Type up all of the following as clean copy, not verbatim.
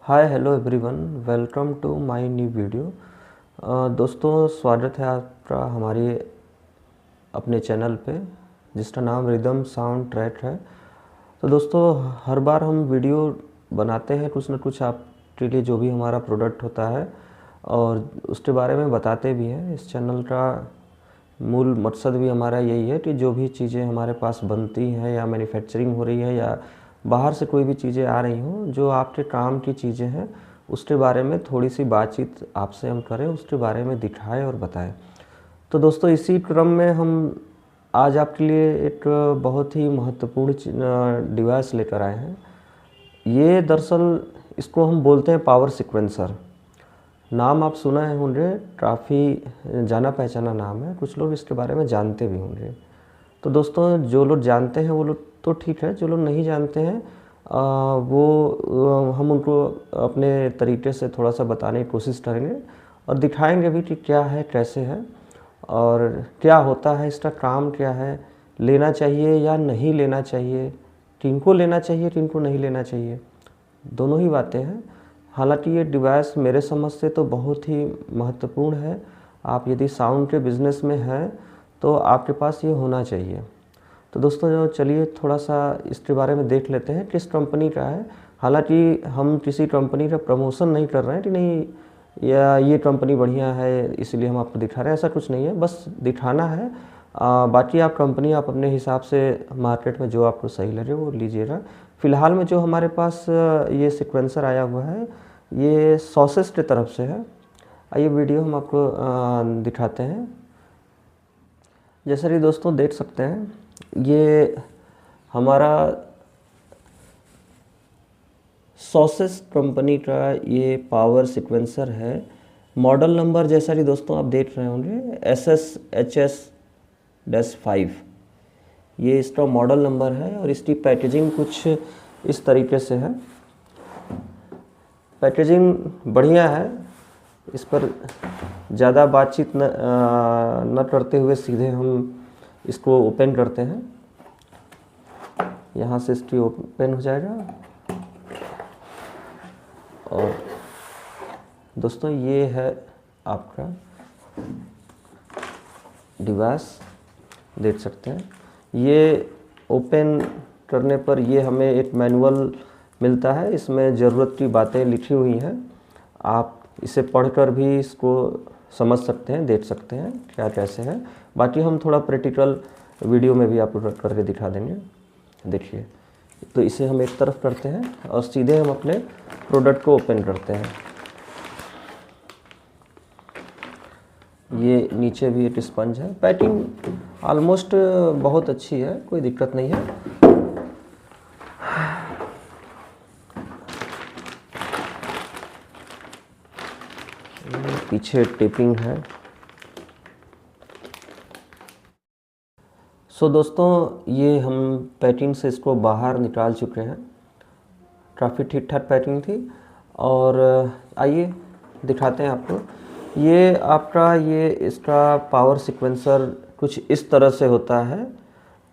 Hi hello everyone, welcome to my new video. दोस्तों, स्वागत है आपका हमारे अपने चैनल पे जिसका नाम रिदम साउंड ट्रैक है। तो दोस्तों, हर बार हम वीडियो बनाते हैं कुछ ना कुछ आपके लिए, जो भी हमारा प्रोडक्ट होता है और उसके बारे में बताते भी हैं। इस चैनल का मूल मकसद भी हमारा यही है कि जो भी चीज़ें हमारे पास बनती हैं या मैन्युफैक्चरिंग हो रही है या बाहर से कोई भी चीज़ें आ रही हों, जो आपके काम की चीज़ें हैं, उसके बारे में थोड़ी सी बातचीत आपसे हम करें, उसके बारे में दिखाएं और बताएं। तो दोस्तों, इसी क्रम में हम आज आपके लिए एक बहुत ही महत्वपूर्ण डिवाइस लेकर आए हैं। ये दरअसल इसको हम बोलते हैं पावर सिक्वेंसर। नाम आप सुना है होंगे, काफ़ी जाना पहचाना नाम है, कुछ लोग इसके बारे में जानते भी होंगे। तो दोस्तों, जो लोग जानते हैं वो लोग तो ठीक है, जो लोग नहीं जानते हैं हम उनको अपने तरीके से थोड़ा सा बताने की कोशिश करेंगे और दिखाएंगे भी कि क्या है, कैसे है और क्या होता है, इसका काम क्या है, लेना चाहिए या नहीं लेना चाहिए, किनको लेना चाहिए, किनको नहीं लेना चाहिए, दोनों ही बातें हैं। हालांकि ये डिवाइस मेरे समझ से तो बहुत ही महत्वपूर्ण है। आप यदि साउंड के बिज़नेस में हैं तो आपके पास ये होना चाहिए। तो दोस्तों, चलिए थोड़ा सा इसके बारे में देख लेते हैं किस कंपनी का है। हालांकि हम किसी कंपनी का प्रमोशन नहीं कर रहे हैं कि नहीं या ये कंपनी बढ़िया है इसलिए हम आपको दिखा रहे हैं, ऐसा कुछ नहीं है, बस दिखाना है। बाकी आप कंपनी आप अपने हिसाब से मार्केट में जो आपको सही लगे वो लीजिएगा। फ़िलहाल में जो हमारे पास ये सिक्वेंसर आया हुआ है, ये सॉसेस की तरफ से है। आइए वीडियो हम आपको दिखाते हैं। जैसा कि दोस्तों देख सकते हैं, ये हमारा सॉसेस कंपनी का ये पावर सिक्वेंसर है। मॉडल नंबर जैसा कि दोस्तों आप देख रहे होंगे SSHS-5, ये इसका मॉडल नंबर है और इसकी पैकेजिंग कुछ इस तरीके से है। पैकेजिंग बढ़िया है। इस पर ज़्यादा बातचीत न करते हुए सीधे हम इसको ओपन करते हैं। यहाँ से इसकी ओपन हो जाएगा और दोस्तों ये है आपका डिवाइस, देख सकते हैं। ये ओपन करने पर ये हमें एक मैनुअल मिलता है, इसमें ज़रूरत की बातें लिखी हुई हैं। आप इसे पढ़कर भी इसको समझ सकते हैं, देख सकते हैं क्या कैसे है। बाकी हम थोड़ा प्रैक्टिकल वीडियो में भी आपको करके दिखा देंगे। देखिए, तो इसे हम एक तरफ करते हैं और सीधे हम अपने प्रोडक्ट को ओपन करते हैं। ये नीचे भी एक स्पंज है। पैकिंग ऑलमोस्ट बहुत अच्छी है, कोई दिक्कत नहीं है। पीछे टेपिंग है। सो दोस्तों, ये हम पैकिंग से इसको बाहर निकाल चुके हैं। काफ़ी ठीक ठाक पैकिंग थी और आइए दिखाते हैं आपको। ये आपका इसका पावर सिक्वेंसर कुछ इस तरह से होता है।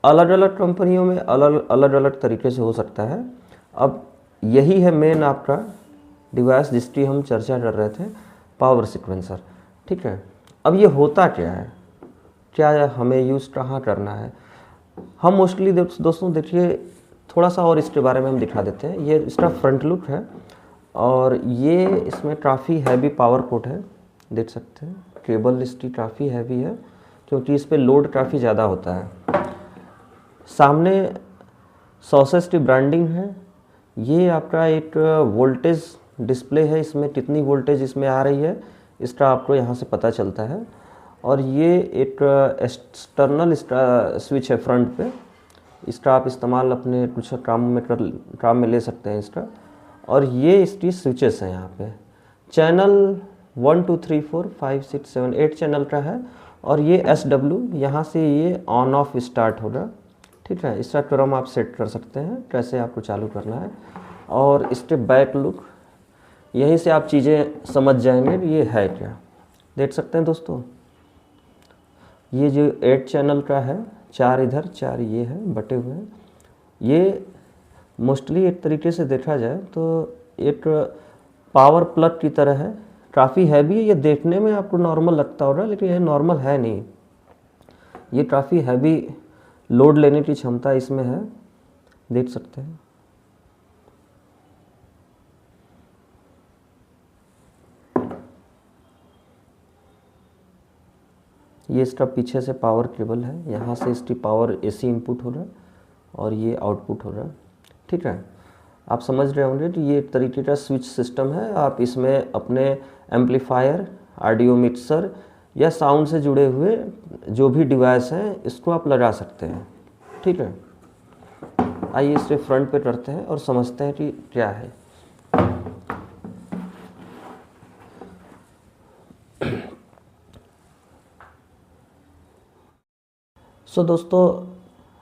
अलग अलग कंपनियों में अलग अलग तरीके से हो सकता है। अब यही है मेन आपका डिवाइस जिसकी हम चर्चा कर रहे थे, पावर सिक्वेंसर। ठीक है, अब ये होता क्या है, क्या हमें यूज़ कहाँ करना है। हम मोस्टली दोस्तों देखिए, थोड़ा सा और इसके बारे में हम दिखा देते हैं। ये इसका फ्रंट लुक है और ये इसमें काफ़ी हैवी पावर पोर्ट है, देख सकते हैं। केबल इसकी काफ़ी हैवी है क्योंकि इस पर लोड काफ़ी ज़्यादा होता है। सामने सॉसेस की ब्रांडिंग है। ये आपका एक वोल्टेज डिस्प्ले है, इसमें कितनी वोल्टेज इसमें आ रही है इसका आपको यहाँ से पता चलता है। और ये एक एक्सटर्नल स्विच है फ्रंट पे, इसका आप इस्तेमाल अपने कुछ काम में ले सकते हैं इसका। और ये इसकी स्विचेस हैं यहाँ पे। चैनल 1 2 3 4 5 6 7 8 चैनल का है और ये SW, यहाँ से ये ऑन ऑफ स्टार्ट होगा। ठीक है, इसका क्रम आप सेट कर सकते हैं कैसे आपको चालू करना है। और इसके बैक लुक, यहीं से आप चीज़ें समझ जाएंगे कि ये है क्या। देख सकते हैं दोस्तों, ये जो 8 चैनल का है, 4 इधर 4 ये है, बटे हुए हैं। ये मोस्टली एक तरीके से देखा जाए तो एक पावर प्लग की तरह है, काफ़ी हैवी है। ये देखने में आपको नॉर्मल लगता होगा लेकिन ये नॉर्मल है नहीं, ये काफ़ी हैवी लोड लेने की क्षमता इसमें है, देख सकते हैं। ये इसका पीछे से पावर केबल है, यहाँ से इसकी पावर एसी इनपुट हो रहा है और ये आउटपुट हो रहा है, ठीक है। आप समझ रहे होंगे कि ये एक तरीके का स्विच सिस्टम है। आप इसमें अपने एम्पलीफायर, ऑडियो मिक्सर या साउंड से जुड़े हुए जो भी डिवाइस हैं इसको आप लगा सकते हैं, ठीक है। आइए इसे फ्रंट पे करते हैं और समझते हैं कि क्या है। दोस्तों,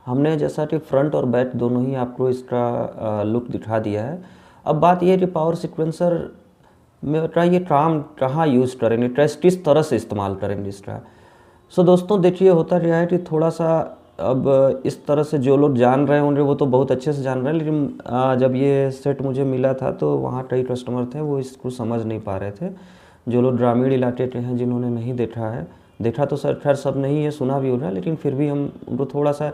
हमने जैसा कि फ्रंट और बैक दोनों ही आपको इसका लुक दिखा दिया है। अब बात यह है कि पावर सीक्वेंसर में ये काम कहाँ यूज़ करेंगे, किस तरह से इस्तेमाल करेंगे इसका। दोस्तों देखिए, होता क्या है कि थोड़ा सा अब इस तरह से जो लोग जान रहे होंगे वो तो बहुत अच्छे से जान रहे हैं, लेकिन जब ये सेट मुझे मिला था तो वहाँ कई कस्टमर थे वो इसको समझ नहीं पा रहे थे। जो लोग ग्रामीण इलाके के हैं, जिन्होंने नहीं देखा है, देखा तो सर खैर सब नहीं है, सुना भी हो रहा है, लेकिन फिर भी हम उनको थोड़ा सा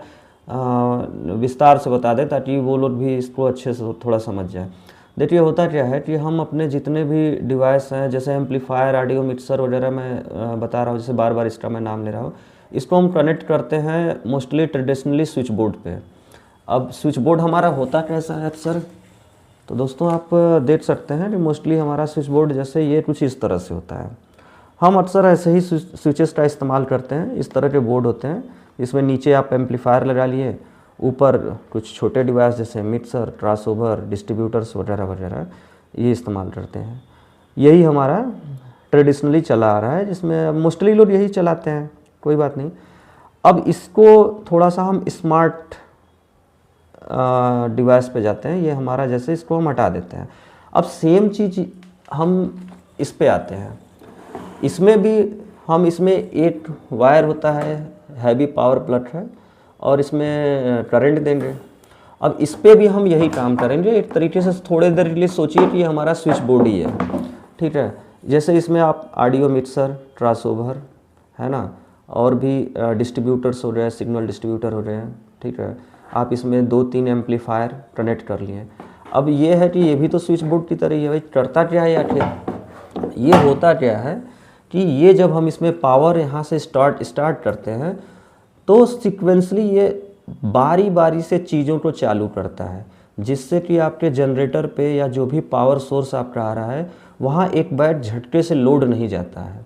विस्तार से बता दें ताकि वो लोग भी इसको अच्छे से थोड़ा समझ जाए। देखिए होता क्या है कि हम अपने जितने भी डिवाइस हैं, जैसे एम्पलीफायर, ऑडियो मिक्सर वगैरह मैं बता रहा हूँ, जैसे बार बार इसका मैं नाम ले रहा हूँ, इसको हम कनेक्ट करते हैं मोस्टली ट्रेडिशनली स्विच बोर्ड पे। अब स्विच बोर्ड हमारा होता कैसा है सर? तो दोस्तों आप देख सकते हैं कि मोस्टली हमारा स्विच बोर्ड जैसे ये कुछ इस तरह से होता है। हम अक्सर ऐसे ही स्विचेस का इस्तेमाल करते हैं। इस तरह के बोर्ड होते हैं, इसमें नीचे आप एम्पलीफायर लगा लिए, ऊपर कुछ छोटे डिवाइस जैसे मिक्सर, क्रॉसओवर, डिस्ट्रीब्यूटर्स वगैरह वगैरह ये इस्तेमाल करते हैं। यही हमारा ट्रेडिशनली चला आ रहा है, जिसमें मोस्टली लोग यही चलाते हैं, कोई बात नहीं। अब इसको थोड़ा सा हम स्मार्ट डिवाइस पे जाते हैं। ये हमारा जैसे इसको हम हटा देते हैं। अब सेम चीज़ हम इस पे आते हैं। इसमें भी हम इसमें एक वायर होता है, हैवी पावर प्लग है, और इसमें करंट देंगे। अब इस पे भी हम यही काम करेंगे। एक तरीके से थोड़ी देर के लिए सोचिए कि ये हमारा स्विच बोर्ड ही है, ठीक है। जैसे इसमें आप ऑडियो मिक्सर, क्रॉसओवर है ना, और भी डिस्ट्रीब्यूटर्स हो रहे हैं, सिग्नल डिस्ट्रीब्यूटर हो रहे हैं, ठीक है। आप इसमें 2-3 एम्पलीफायर कनेक्ट कर लिए। अब ये है कि ये भी तो स्विच बोर्ड की तरह ही है। भाई करता क्या है आखिर? ये होता क्या है कि ये जब हम इसमें पावर यहाँ से स्टार्ट करते हैं तो सीक्वेंसली ये बारी बारी से चीज़ों को चालू करता है, जिससे कि आपके जनरेटर पे या जो भी पावर सोर्स आपका आ रहा है वहाँ एक बार झटके से लोड नहीं जाता है।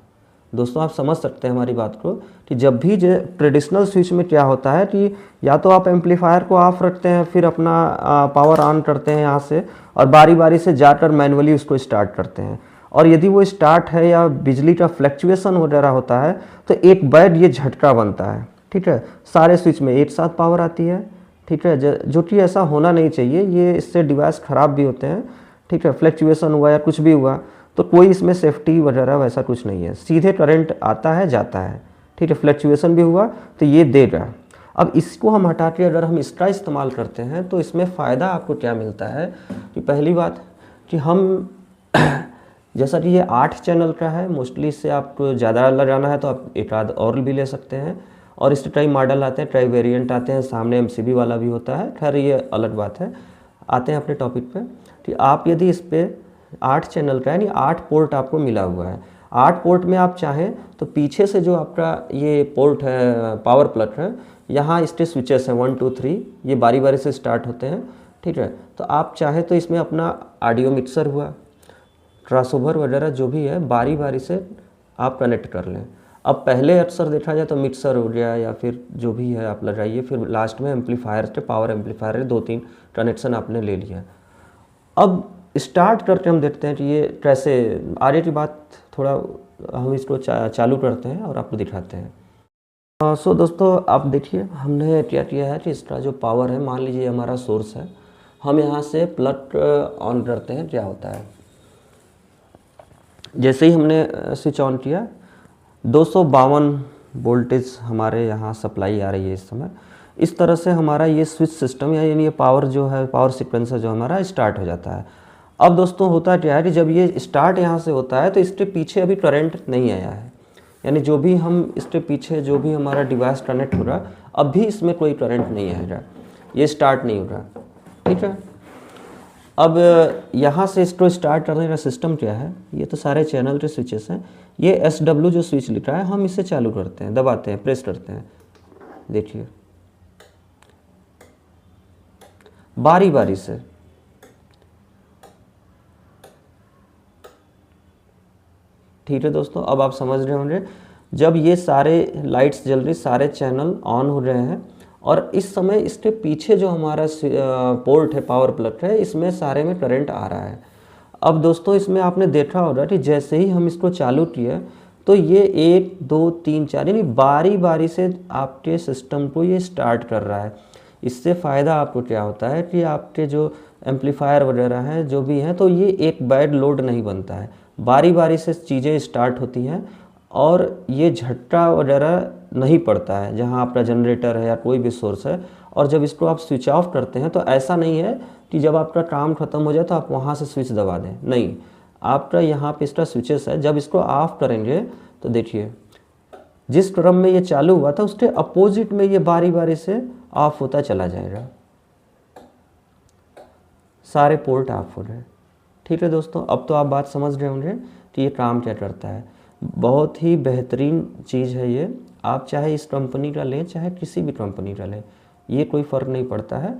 दोस्तों आप समझ सकते हैं हमारी बात को कि जब भी ट्रेडिशनल स्विच में क्या होता है कि या तो आप एम्पलीफायर को ऑफ रखते हैं, फिर अपना पावर ऑन करते हैं यहाँ से, और बारी बारी से जाकर मैनुअली उसको स्टार्ट करते हैं। और यदि वो स्टार्ट है या बिजली का फ्लक्चुएसन वगैरह होता है तो एक बार ये झटका बनता है, ठीक है। सारे स्विच में एक साथ पावर आती है, ठीक है, जो कि ऐसा होना नहीं चाहिए। ये इससे डिवाइस ख़राब भी होते हैं, ठीक है। फ्लक्चुएसन हुआ या कुछ भी हुआ तो कोई इसमें सेफ्टी वगैरह वैसा कुछ नहीं है, सीधे करंट आता है जाता है, ठीक है। फ्लक्चुएसन भी हुआ तो ये देगा। अब इसको हम हटा के अगर हम इसका इस्तेमाल करते हैं तो इसमें फ़ायदा आपको क्या मिलता है कि पहली बात कि हम जैसा कि ये 8 चैनल का है, मोस्टली इससे आपको ज़्यादा लगाना है तो आप एक आध और भी ले सकते हैं। और इसके कई मॉडल आते हैं, कई वेरिएंट आते हैं, सामने एमसीबी वाला भी होता है, खैर ये अलग बात है। आते हैं अपने टॉपिक पे कि आप यदि इस पर 8 चैनल का यानी 8 पोर्ट आपको मिला हुआ है, 8 पोर्ट में आप चाहें तो पीछे से जो आपका ये पोर्ट है, पावर प्लग है, यहाँ इसके स्विचेस हैं 1 2 3, ये बारी बारी से स्टार्ट होते हैं, ठीक है। तो आप चाहे तो इसमें अपना ऑडियो मिक्सर हुआ, क्रॉसओवर वगैरह जो भी है बारी बारी से आप कनेक्ट कर लें। अब पहले अक्सर देखा जाए तो मिक्सर हो गया या फिर जो भी है आप लगाइए, फिर लास्ट में एम्पलीफायर से, पावर एम्पलीफायर 2-3 कनेक्शन आपने ले लिया। अब स्टार्ट करके हम देखते हैं कि ये कैसे, आगे की बात थोड़ा हम इसको चालू करते हैं और आपको दिखाते हैं। सो दोस्तों आप देखिए हमने क्या किया है कि इसका जो पावर है, मान लीजिए हमारा सोर्स है, हम यहाँ से प्लग ऑन करते हैं। क्या होता है, जैसे ही हमने स्विच ऑन किया 252 वोल्टेज हमारे यहाँ सप्लाई आ रही है इस समय। इस तरह से हमारा ये स्विच सिस्टम या यानी ये पावर जो है, पावर सीक्वेंसर जो हमारा स्टार्ट हो जाता है। अब दोस्तों होता क्या है कि जब ये स्टार्ट यहाँ से होता है तो इसके पीछे अभी करंट नहीं आया है, यानी जो भी हम इसके पीछे जो भी हमारा डिवाइस कनेक्ट हो रहा अब भी इसमें कोई करंट नहीं आ रहा, ये स्टार्ट नहीं हो रहा। ठीक है, अब यहाँ से इसको स्टार्ट करने का सिस्टम क्या है, ये तो सारे चैनल के स्विचेस हैं। ये SW जो स्विच लिखा है हम इसे चालू करते हैं, दबाते हैं, प्रेस करते हैं। देखिए बारी बारी से ठीक है दोस्तों, अब आप समझ रहे होंगे जब ये सारे लाइट्स जल रही, सारे चैनल ऑन हो रहे हैं और इस समय इसके पीछे जो हमारा पोर्ट है, पावर प्लग है, इसमें सारे में करंट आ रहा है। अब दोस्तों इसमें आपने देखा होगा कि जैसे ही हम इसको चालू किए तो ये 1 2 3 4 यानी बारी बारी से आपके सिस्टम को ये स्टार्ट कर रहा है। इससे फ़ायदा आपको क्या होता है कि आपके जो एम्पलीफायर वगैरह हैं जो भी हैं, तो ये एक बैड लोड नहीं बनता है, बारी बारी से चीज़ें स्टार्ट होती हैं और ये झटका वगैरह नहीं पड़ता है जहाँ आपका जनरेटर है या कोई भी सोर्स है। और जब इसको आप स्विच ऑफ करते हैं तो ऐसा नहीं है कि जब आपका काम ख़त्म हो जाए तो आप वहाँ से स्विच दबा दें, नहीं, आपका यहाँ पे इसका स्विचेस है। जब इसको ऑफ करेंगे तो देखिए जिस क्रम में ये चालू हुआ था उसके अपोजिट में ये बारी बारी से ऑफ होता चला जाएगा, सारे पोर्ट ऑफ हो रहे हैं। ठीक है दोस्तों, अब तो आप बात समझ रहे होंगे कि ये काम क्या करता है। बहुत ही बेहतरीन चीज़ है ये, आप चाहे इस कंपनी का लें चाहे किसी भी कंपनी का लें, ये कोई फ़र्क नहीं पड़ता है।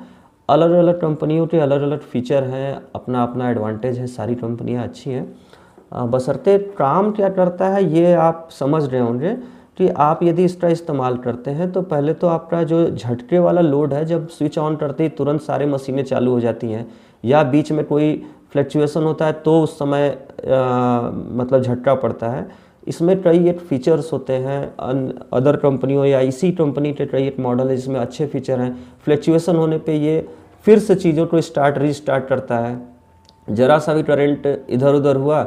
अलग अलग कंपनियों के अलग अलग फीचर हैं, अपना अपना एडवांटेज है, सारी कंपनियां अच्छी हैं। बशर्ते काम क्या करता है ये आप समझ रहे होंगे कि आप यदि इसका इस्तेमाल करते हैं तो पहले तो आपका जो झटके वाला लोड है, जब स्विच ऑन करते ही तुरंत सारे मशीनें चालू हो जाती हैं या बीच में कोई फ्लक्चुएसन होता है तो उस समय मतलब झटका पड़ता है। इसमें कई एक फीचर्स होते हैं, अदर कंपनियों या इसी कंपनी के कई एक मॉडल है जिसमें अच्छे फीचर हैं। फ्लक्चुएसन होने पे ये फिर से चीज़ों को रीस्टार्ट करता है, ज़रा सा भी करंट इधर उधर हुआ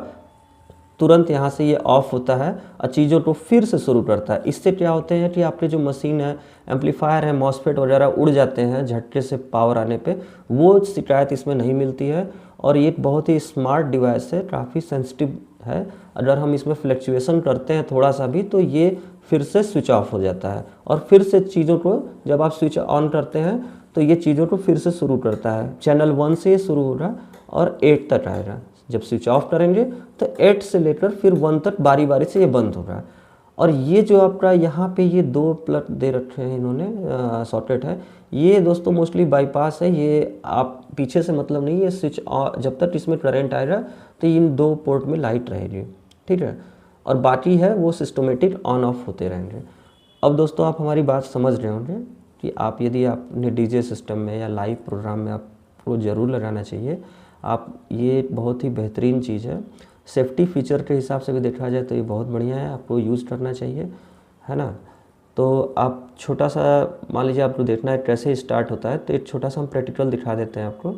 तुरंत यहाँ से ये ऑफ होता है और चीज़ों को फिर से शुरू करता है। इससे क्या होते हैं कि आपके जो मशीन है, एम्पलीफायर है, मॉसफेट वगैरह उड़ जाते हैं झटके से पावर आने पे, वो शिकायत इसमें नहीं मिलती है। और ये एक बहुत ही स्मार्ट डिवाइस है, काफ़ी सेंसिटिव है। अगर हम इसमें फ्लक्चुएसन करते हैं थोड़ा सा भी तो ये फिर से स्विच ऑफ हो जाता है और फिर से चीज़ों को जब आप स्विच ऑन करते हैं तो ये चीज़ों को फिर से शुरू करता है। चैनल 1 से ये शुरू हो रहा और 8 तक आएगा। जब स्विच ऑफ करेंगे तो 8 से लेकर फिर 1 तक बारी बारी से ये बंद हो रहा है। और ये जो आपका यहाँ पे ये 2 प्लग दे रखे हैं इन्होंने, सॉकेट है, ये दोस्तों मोस्टली बाईपास है। ये आप पीछे से मतलब नहीं, ये स्विच जब तक इसमें करंट आएगा तो इन 2 पोर्ट में लाइट रहेगी, ठीक है, और बाकी है वो सिस्टमेटिक ऑन ऑफ होते रहेंगे। अब दोस्तों आप हमारी बात समझ रहे होंगे कि आप यदि आपने डीजे सिस्टम में या लाइव प्रोग्राम में आपको ज़रूर लगाना चाहिए। आप ये बहुत ही बेहतरीन चीज़ है, सेफ्टी फीचर के हिसाब से भी देखा जाए तो ये बहुत बढ़िया है, आपको यूज़ करना चाहिए, है ना। तो आप छोटा सा मान लीजिए आपको देखना है कैसे स्टार्ट होता है, तो एक छोटा सा हम प्रैक्टिकल दिखा देते हैं आपको।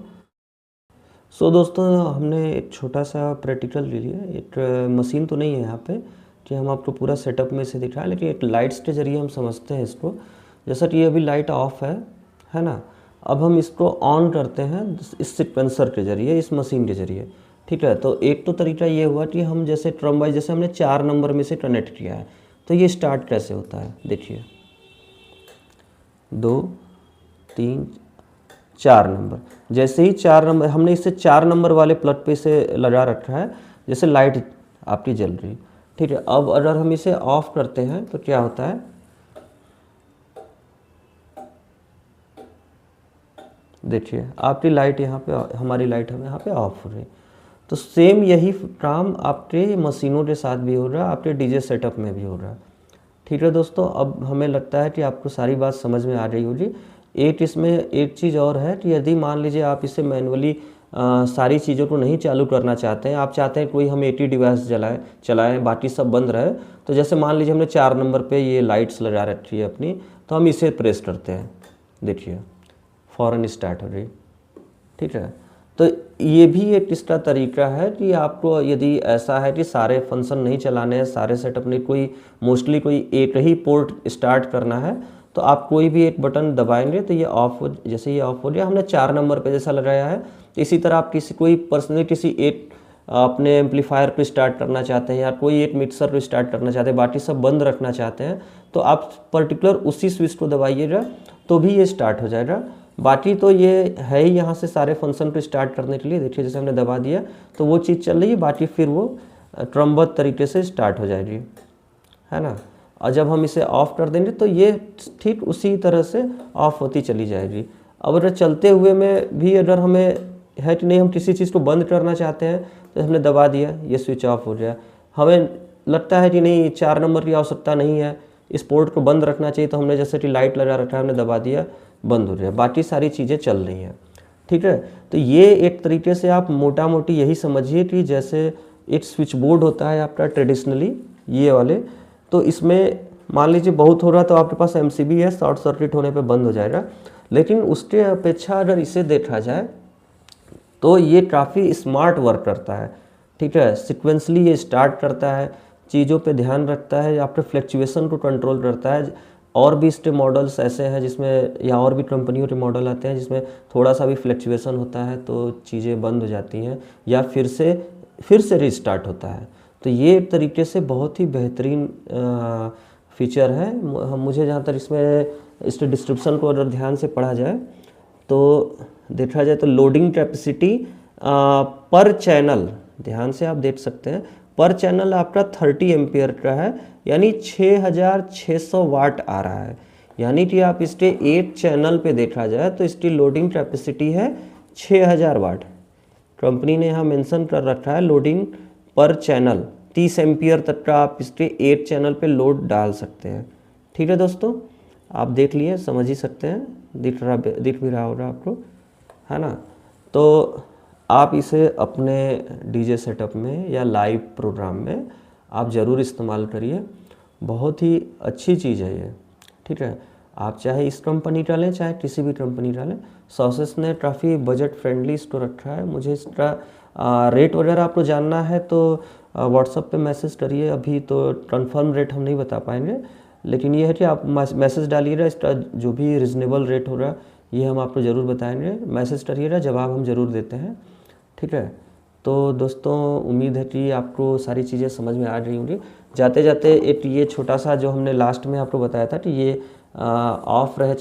सो दोस्तों हमने एक छोटा सा प्रैक्टिकल ले लिया, एक मशीन तो नहीं है यहाँ पे कि हम आपको पूरा सेटअप में से दिखाएं, लेकिन एक लाइट्स के ज़रिए हम समझते हैं इसको। जैसा कि ये अभी लाइट ऑफ है ना। अब हम इसको ऑन करते हैं इस सिक्वेंसर के ज़रिए, इस मशीन के ज़रिए, ठीक है। तो एक तो तरीका ये हुआ कि हम जैसे ट्रम वाइज जैसे हमने 4 नंबर में से कनेक्ट किया है, तो ये स्टार्ट कैसे होता है देखिए, 2 3 4 नंबर। जैसे ही 4 नंबर हमने इसे 4 नंबर वाले प्लग पे से लगा रखा है, जैसे लाइट आपकी जल रही, ठीक है। अब अगर हम इसे ऑफ करते हैं तो क्या होता है, देखिए आपकी लाइट यहाँ पे, हमारी लाइट हमें यहाँ पे ऑफ हो रही। तो सेम यही काम आपके मशीनों के साथ भी हो रहा है, आपके डीजे सेटअप में भी हो रहा है, ठीक है दोस्तों। अब हमें लगता है कि आपको सारी बात समझ में आ रही होगी। एक इसमें एक चीज़ और है कि यदि मान लीजिए आप इसे मैनुअली सारी चीज़ों को नहीं चालू करना चाहते हैं, आप चाहते हैं कोई हम 80 डिवाइस चलाएं बाकी सब बंद रहे, तो जैसे मान लीजिए हमने 4 नंबर पे ये लाइट्स लगा रखी है अपनी, तो हम इसे प्रेस करते हैं, देखिए फ़ौरन स्टार्ट हो रही, ठीक है। तो ये भी एक इसका तरीका है कि आपको यदि ऐसा है कि सारे फंक्शन नहीं चलाने हैं, सारे सेटअप नहीं, कोई मोस्टली कोई एक ही पोर्ट स्टार्ट करना है, तो आप कोई भी एक बटन दबाएंगे तो ये ऑफ हो, जैसे ये ऑफ हो गया, हमने 4 नंबर पे जैसा लगाया है। इसी तरह आप कोई पर्सनली किसी एक अपने एम्पलीफायर को स्टार्ट करना चाहते हैं या कोई एक मिक्सर को स्टार्ट करना चाहते हैं, बाकी सब बंद रखना चाहते हैं, तो आप पर्टिकुलर उसी स्विच को दबाइएगा तो भी ये स्टार्ट हो जाएगा। बाकी तो ये है ही यहाँ से सारे फंक्शन को स्टार्ट करने के लिए। देखिए जैसे हमने दबा दिया तो वो चीज़ चल रही है, बाकी फिर वो क्रमबद्ध तरीके से स्टार्ट हो जाएगी, है ना। और जब हम इसे ऑफ़ कर देंगे तो ये ठीक उसी तरह से ऑफ़ होती चली जाएगी। अब अगर चलते हुए में भी अगर हमें है कि नहीं, हम किसी चीज़ को बंद करना चाहते हैं तो हमने दबा दिया, ये स्विच ऑफ हो गया। हमें लगता है कि नहीं 4 नंबर की आवश्यकता नहीं है, इस पोर्ट को बंद रखना चाहिए, तो हमने जैसे कि लाइट लगा रखा है, हमने दबा दिया, बंद हो गया, बाकी सारी चीज़ें चल रही हैं, ठीक है। तो ये एक तरीके से आप मोटा मोटी यही समझिए कि जैसे एक स्विच बोर्ड होता है आपका ट्रेडिशनली ये वाले, तो इसमें मान लीजिए बहुत हो रहा तो आपके पास MCB है, शॉर्ट सर्किट होने पे बंद हो जाएगा। लेकिन उसके अपेक्षा अगर इसे देखा जाए तो ये काफ़ी स्मार्ट वर्क करता है, ठीक है। सिक्वेंसली ये स्टार्ट करता है, चीज़ों पे ध्यान रखता है, आपके फ्लक्चुएशन को कंट्रोल करता है। और भी इसके मॉडल्स ऐसे हैं जिसमें, या और भी कंपनियों के मॉडल आते हैं जिसमें थोड़ा सा भी फ्लक्चुएशन होता है तो चीज़ें बंद हो जाती हैं या फिर से रिस्टार्ट होता है। तो ये एक तरीके से बहुत ही बेहतरीन फीचर है। मुझे जहाँ तक इसके डिस्क्रिप्शन को अगर ध्यान से पढ़ा जाए तो देखा जाए तो लोडिंग कैपेसिटी पर चैनल, ध्यान से आप देख सकते हैं, पर चैनल आपका 30 एम्पियर का है, यानी 6600 वाट आ रहा है। यानी कि आप इसके 8 चैनल पे देखा जाए तो इसकी लोडिंग कैपेसिटी है 6000 वाट। कंपनी ने यहाँ मेंशन कर रखा है लोडिंग पर चैनल 30 एम्पियर तक का आप इसके 8 चैनल पे लोड डाल सकते हैं, ठीक है दोस्तों। आप देख लिए, समझ ही सकते हैं, दिख भी रहा होगा आपको, है ना। तो आप इसे अपने डीजे सेटअप में या लाइव प्रोग्राम में आप ज़रूर इस्तेमाल करिए, बहुत ही अच्छी चीज़ है ये, ठीक है। आप चाहे इस कंपनी का लें चाहे किसी भी कंपनी का लें, सॉसेस ने काफ़ी बजट फ्रेंडली इसको रखा है। मुझे इसका रेट वगैरह आपको जानना है तो व्हाट्सएप पे मैसेज करिए, अभी तो कंफर्म रेट हम नहीं बता पाएंगे, लेकिन ये है कि आप मैसेज डालिएगा, इसका जो भी रिजनेबल रेट होगा ये हम आपको ज़रूर बताएंगे। मैसेज करिएगा, जवाब हम ज़रूर देते हैं, ठीक है। तो दोस्तों उम्मीद है कि आपको सारी चीज़ें समझ में आ रही होंगी। जाते जाते एक ये छोटा सा जो हमने लास्ट में आपको बताया था कि ये ऑफ रहे,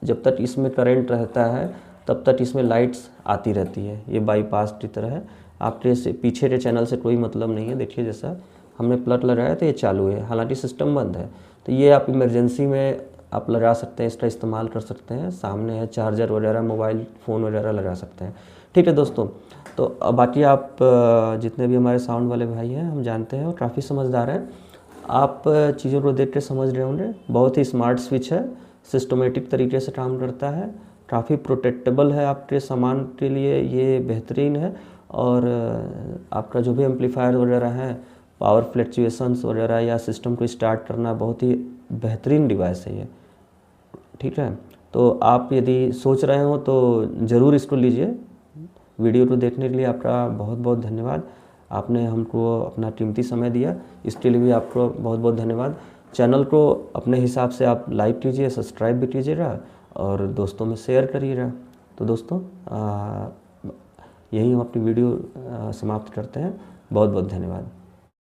जब तक इसमें करंट रहता है तब तक इसमें लाइट्स आती रहती है, ये बाईपास की तरह है। आपके पीछे के चैनल से कोई मतलब नहीं है। देखिए जैसा हमने प्लग लगाया तो ये चालू है, हालांकि सिस्टम बंद है। तो ये आप इमरजेंसी में आप लगा सकते हैं, इसका इस्तेमाल कर सकते हैं। सामने है चार्जर वगैरह, मोबाइल फ़ोन वगैरह लगा सकते हैं, ठीक है दोस्तों। तो बाकी आप जितने भी हमारे साउंड वाले भाई हैं, हम जानते हैं और काफ़ी समझदार हैं, आप चीज़ों को देख के समझ रहे होंगे। बहुत ही स्मार्ट स्विच है, सिस्टमेटिक तरीके से काम करता है, काफ़ी प्रोटेक्टेबल है आपके सामान के लिए, ये बेहतरीन है। और आपका जो भी एम्पलीफायर वगैरह है, पावर फ्लक्चुएशंस वगैरह या सिस्टम को स्टार्ट करना, बहुत ही बेहतरीन डिवाइस है ये, ठीक है। तो आप यदि सोच रहे हो तो ज़रूर इसको लीजिए। वीडियो को देखने के लिए आपका बहुत बहुत धन्यवाद। आपने हमको अपना कीमती समय दिया, इसके लिए भी आपको बहुत बहुत धन्यवाद। चैनल को अपने हिसाब से आप लाइक कीजिए, सब्सक्राइब भी कीजिएगा और दोस्तों में शेयर करिएगा। तो दोस्तों यही हम अपनी वीडियो समाप्त करते हैं। बहुत बहुत धन्यवाद।